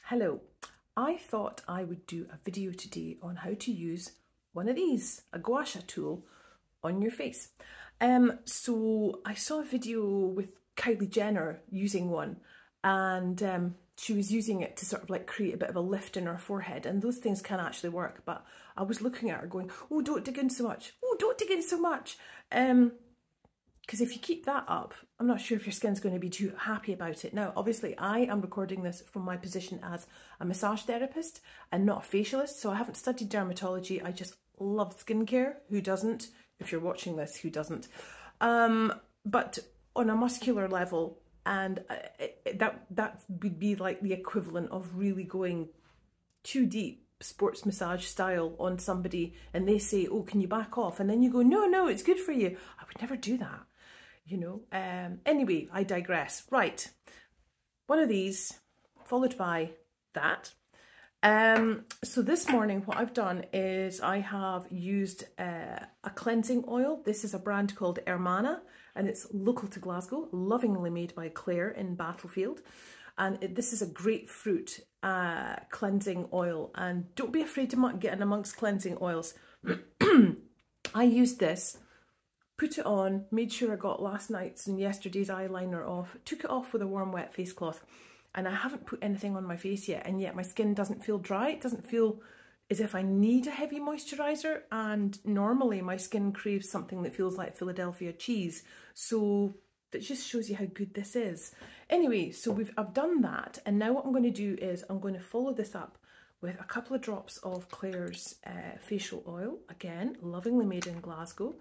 Hello, I thought I would do a video today on how to use one of these, a gua sha tool, on your face. So I saw a video with Kylie Jenner using one, and she was using it to sort of like create a bit of a lift in her forehead, and those things can actually work. But I was looking at her going, oh, don't dig in so much, oh, don't dig in so much. Because if you keep that up, I'm not sure if your skin's going to be too happy about it. Now, obviously, I am recording this from my position as a massage therapist and not a facialist, so I haven't studied dermatology. I just love skincare. Who doesn't? If you're watching this, who doesn't? But on a muscular level, and that would be like the equivalent of really going too deep, sports massage style, on somebody, and they say, oh, can you back off? And then you go, no, it's good for you. I would never do that. You know, anyway, I digress. Right, one of these followed by that. So this morning what I've done is I have used a cleansing oil. This is a brand called Hermana, and it's local to Glasgow, lovingly made by Claire in Battlefield. And this is a grapefruit cleansing oil, and don't be afraid to get in amongst cleansing oils. I used this, put it on, made sure I got last night's and yesterday's eyeliner off, took it off with a warm wet face cloth, and I haven't put anything on my face yet, and yet my skin doesn't feel dry. It doesn't feel as if I need a heavy moisturiser, and normally my skin craves something that feels like Philadelphia cheese, so that just shows you how good this is. Anyway, so I've done that, and now what I'm going to do is I'm going to follow this up with a couple of drops of Claire's facial oil, again, lovingly made in Glasgow.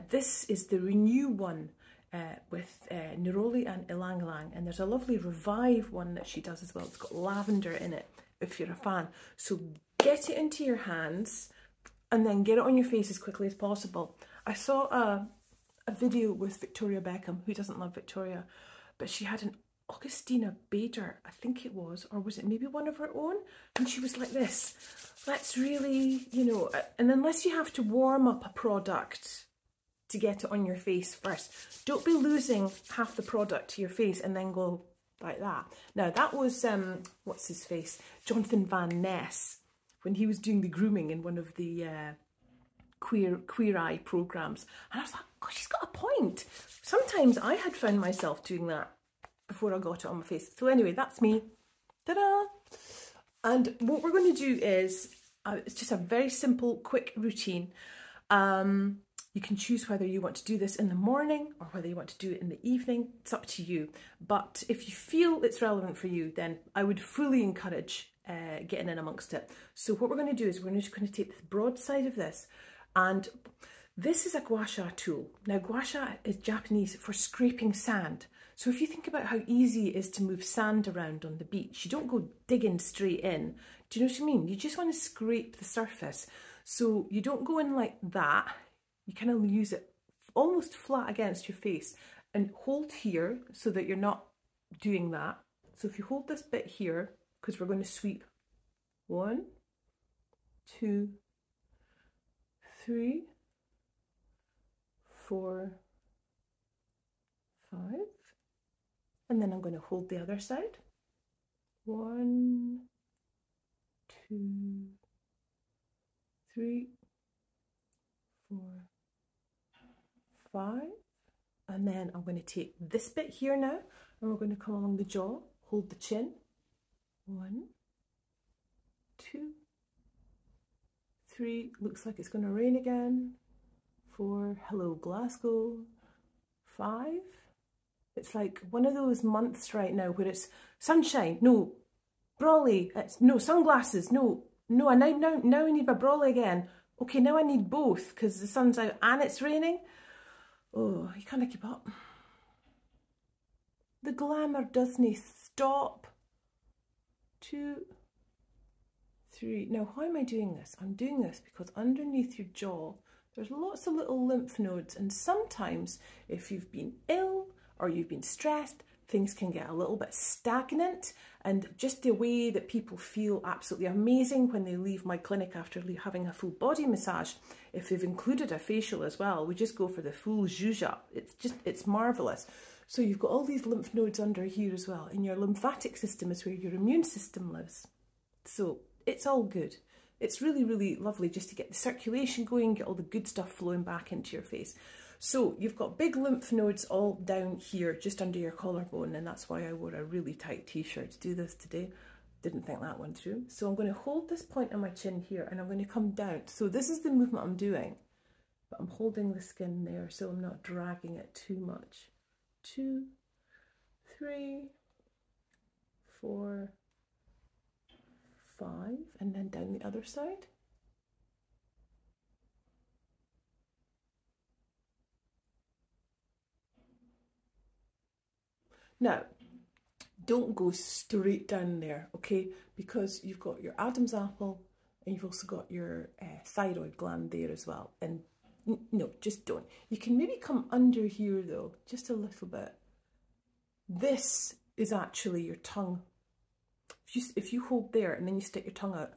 This is the Renew one with neroli and ylang ylang, and there's a lovely Revive one that she does as well. It's got lavender in it, if you're a fan. So get it into your hands and then get it on your face as quickly as possible. I saw a video with Victoria Beckham. Who doesn't love Victoria? But she had an Augustina Bader, I think it was, or was it maybe one of her own? And she was like this. Let's really, you know, and unless you have to warm up a product to get it on your face first, don't be losing half the product to your face and then go like that. Now that was, what's his face? Jonathan Van Ness, when he was doing the grooming in one of the Queer Eye programs. And I was like, gosh, she's got a point. Sometimes I had found myself doing that before I got it on my face. So anyway, that's me. Ta-da! And what we're going to do is, it's just a very simple, quick routine. You can choose whether you want to do this in the morning or whether you want to do it in the evening. It's up to you. But if you feel it's relevant for you, then I would fully encourage getting in amongst it. So what we're going to do is we're just going to take the broad side of this, and this is a gua sha tool. Now, gua sha is Japanese for scraping sand. So if you think about how easy it is to move sand around on the beach, you don't go digging straight in. Do you know what I mean? You just want to scrape the surface. So you don't go in like that. You kind of use it almost flat against your face and hold here so that you're not doing that. So if you hold this bit here, because we're going to sweep 1, 2, 3, 4, 5, and then I'm going to hold the other side. 1, 2, 3, 4, 5, and then I'm going to take this bit here now, and we're going to come along the jaw, hold the chin. 1, 2, 3, looks like it's going to rain again. 4, hello Glasgow. 5, it's like one of those months right now where it's sunshine, no, brolly, it's no sunglasses, no, now I need my brolly again. Okay, now I need both because the sun's out and it's raining. Oh, you can't keep up. The glamour doesn't stop. 2, 3. Now, why am I doing this? I'm doing this because underneath your jaw, there's lots of little lymph nodes, and sometimes if you've been ill or you've been stressed, things can get a little bit stagnant, and just the way that people feel absolutely amazing when they leave my clinic after having a full body massage, if they've included a facial as well, we just go for the full zhuzh up. It's marvellous. So you've got all these lymph nodes under here as well, and your lymphatic system is where your immune system lives. So it's all good. It's really, really lovely just to get the circulation going, get all the good stuff flowing back into your face. So you've got big lymph nodes all down here, just under your collarbone, and that's why I wore a really tight t-shirt to do this today. Didn't think that one through. So I'm going to hold this point on my chin here, and I'm going to come down. So this is the movement I'm doing, but I'm holding the skin there so I'm not dragging it too much. 2, 3, 4, 5, and then down the other side. Now, don't go straight down there, okay? Because you've got your Adam's apple and you've also got your thyroid gland there as well. And no, just don't. You can maybe come under here though, just a little bit. This is actually your tongue. If you hold there and then you stick your tongue out,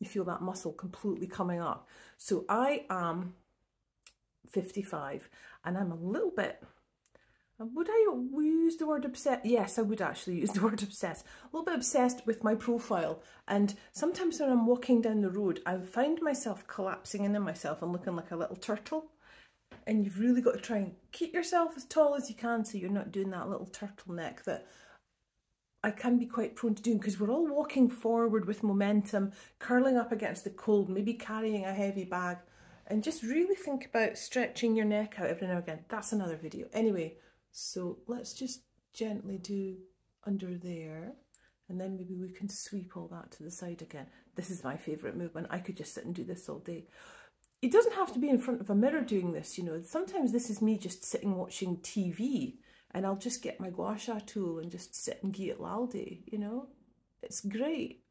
you feel that muscle completely coming up. So I am 55 and I'm a little bit, would I use the word obsessed? Yes, I would actually use the word obsessed. A little bit obsessed with my profile. And sometimes when I'm walking down the road, I find myself collapsing into myself and looking like a little turtle. And you've really got to try and keep yourself as tall as you can so you're not doing that little turtleneck that I can be quite prone to doing, because we're all walking forward with momentum, curling up against the cold, maybe carrying a heavy bag. And just really think about stretching your neck out every now and again. That's another video. Anyway. So let's just gently do under there, and then maybe we can sweep all that to the side again. This is my favourite movement. I could just sit and do this all day. It doesn't have to be in front of a mirror doing this, you know. Sometimes this is me just sitting watching TV, and I'll just get my gua sha tool and just sit and gi it laldi, you know. It's great.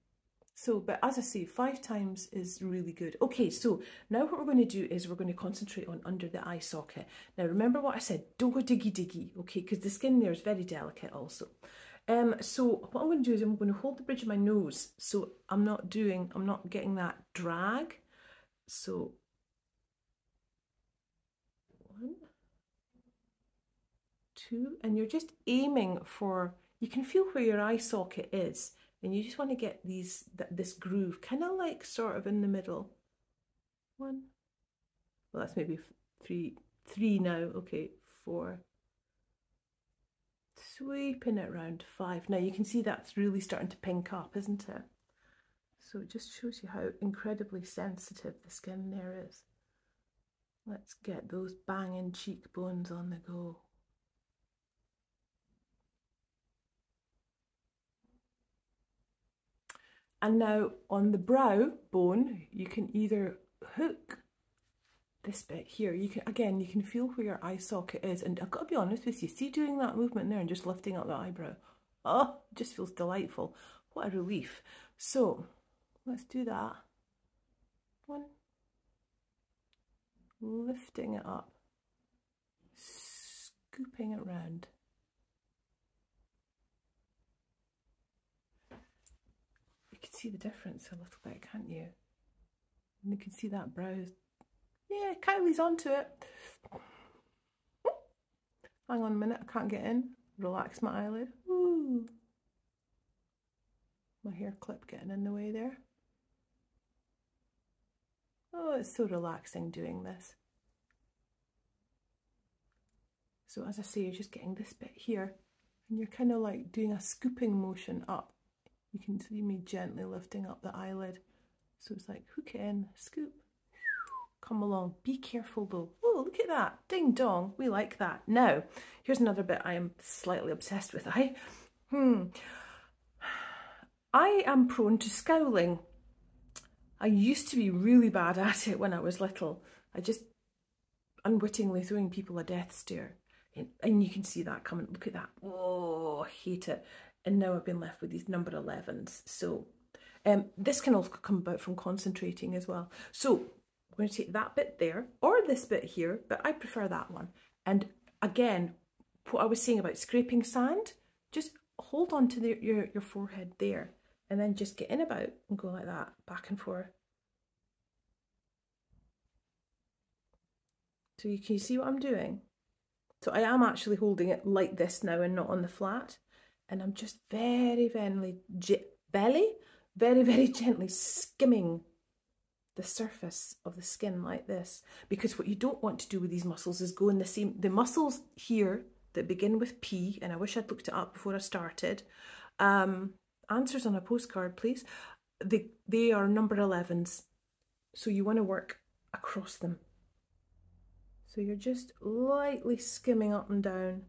So, but as I say, 5 times is really good. Okay, so now what we're going to do is we're going to concentrate on under the eye socket. Now, remember what I said, don't go diggy, okay, because the skin there is very delicate also. So what I'm going to do is I'm going to hold the bridge of my nose, so I'm not getting that drag. So, 1, 2, and you're just aiming for, you can feel where your eye socket is. And you just want to get this groove, kind of like sort of in the middle. 1, well that's maybe 3 now, okay, 4. Sweeping it round, 5. Now you can see that's really starting to pink up, isn't it? So it just shows you how incredibly sensitive the skin there is. Let's get those banging cheekbones on the go. And now on the brow bone, you can either hook this bit here. You can feel where your eye socket is. And I've got to be honest with you, see doing that movement there and just lifting up the eyebrow. Oh, it just feels delightful. What a relief. So let's do that. 1, lifting it up, scooping it round. See the difference a little bit, can't you? And you can see that brow. Yeah, Kylie's onto it. Hang on a minute, I can't get in. Relax my eyelid. Ooh. My hair clip getting in the way there. Oh, it's so relaxing doing this. So as I say, you're just getting this bit here, and you're kind of like doing a scooping motion up. You can see me gently lifting up the eyelid. So it's like hook it in, scoop, come along. Be careful though. Oh, look at that. Ding dong. We like that. Now, here's another bit I am slightly obsessed with. I am prone to scowling. I used to be really bad at it when I was little. I just unwittingly throwing people a death stare. And you can see that coming. Look at that. Oh, I hate it. And now I've been left with these number 11s. So this can also come about from concentrating as well. So I'm going to take that bit there, or this bit here, but I prefer that one. And again, what I was saying about scraping sand, just hold on to your forehead there, and then just get in about and go like that, back and forth. So you can see what I'm doing? So I am actually holding it like this now and not on the flat. And I'm just very, very gently skimming the surface of the skin like this. Because what you don't want to do with these muscles is go in the muscles here that begin with P, and I wish I'd looked it up before I started. Answers on a postcard, please. They are number 11s. So you want to work across them. So you're just lightly skimming up and down,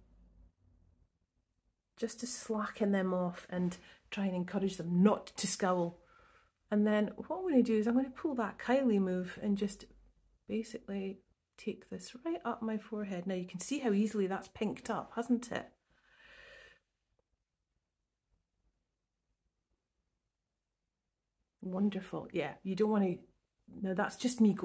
just to slacken them off and try and encourage them not to scowl. And then what I'm going to do is I'm going to pull that Kylie move and just basically take this right up my forehead. Now you can see how easily that's pinked up, hasn't it? Wonderful. Yeah, you don't want to... Now that's just me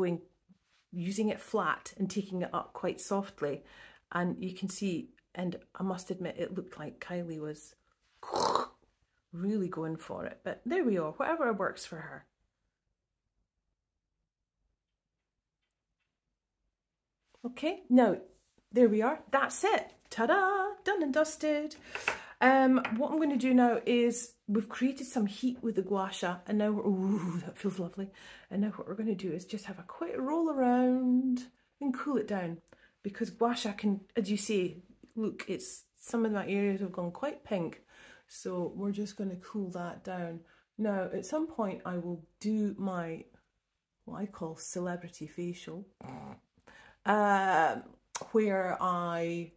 using it flat and taking it up quite softly. And you can see, and I must admit, it looked like Kylie was really going for it. But there we are, whatever works for her. Okay, now there we are. That's it. Ta-da! Done and dusted. What I'm going to do now is we've created some heat with the gua sha, and now ooh, that feels lovely. And now what we're going to do is just have a quick roll around and cool it down, because gua sha can, as you say, look, it's some of my areas have gone quite pink, so we're just going to cool that down. Now, at some point, I will do my what I call celebrity facial, where I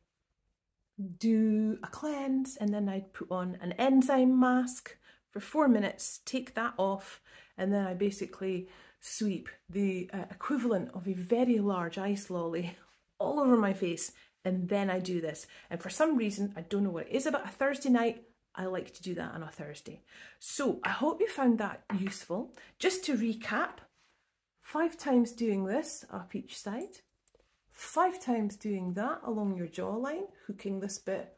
do a cleanse and then I'd put on an enzyme mask for 4 minutes, take that off, and then I basically sweep the equivalent of a very large ice lolly all over my face, and then I do this. And for some reason, I don't know what it is about a Thursday night, I like to do that on a Thursday. So I hope you found that useful. Just to recap, 5 times doing this up each side, 5 times doing that along your jawline, hooking this bit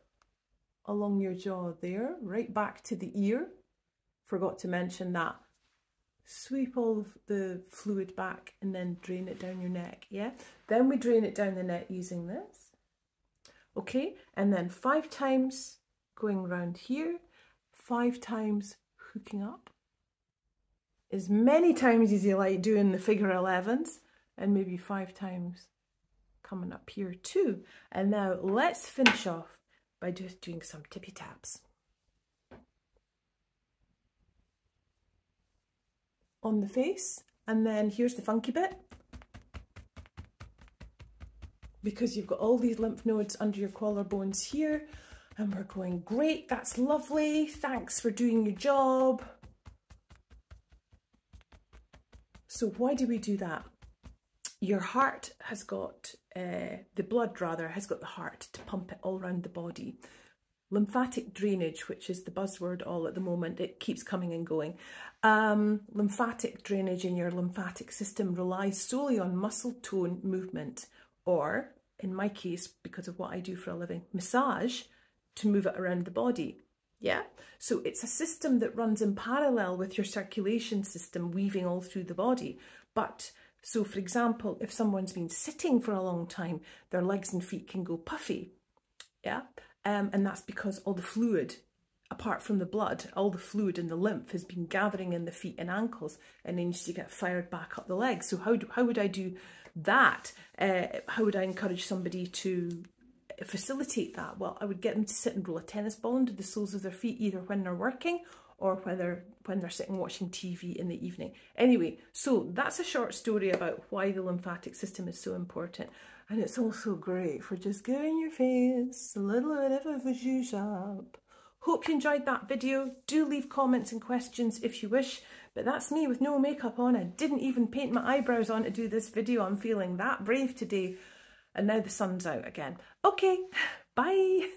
along your jaw there, right back to the ear. Forgot to mention that. Sweep all of the fluid back and then drain it down your neck, yeah? Then we drain it down the neck using this. Okay, and then 5 times going around here, 5 times hooking up. As many times as you like doing the figure 11s, and maybe 5 times coming up here too. And now let's finish off by just doing some tippy taps on the face. And then here's the funky bit, because you've got all these lymph nodes under your collarbones here, and we're going, great, that's lovely, thanks for doing your job. So why do we do that? Your heart has got, the blood rather, has got the heart to pump it all around the body. Lymphatic drainage, which is the buzzword all at the moment, it keeps coming and going. Lymphatic drainage in your lymphatic system relies solely on muscle tone movement, or in my case, because of what I do for a living, massage to move it around the body. Yeah, so it's a system that runs in parallel with your circulation system, weaving all through the body. But so, for example, if someone's been sitting for a long time, their legs and feet can go puffy. Yeah, and that's because all the fluid, apart from the blood, all the fluid and the lymph has been gathering in the feet and ankles, and then you get fired back up the legs. So how would I do that? How would I encourage somebody to facilitate that? Well, I would get them to sit and roll a tennis ball into the soles of their feet, either when they're working or when they're sitting watching TV in the evening. Anyway, so that's a short story about why the lymphatic system is so important. And it's also great for just giving your face a little bit of a zhuzh up. Hope you enjoyed that video. Do leave comments and questions if you wish. But that's me with no makeup on. I didn't even paint my eyebrows on to do this video. I'm feeling that brave today. And now the sun's out again. Okay, bye.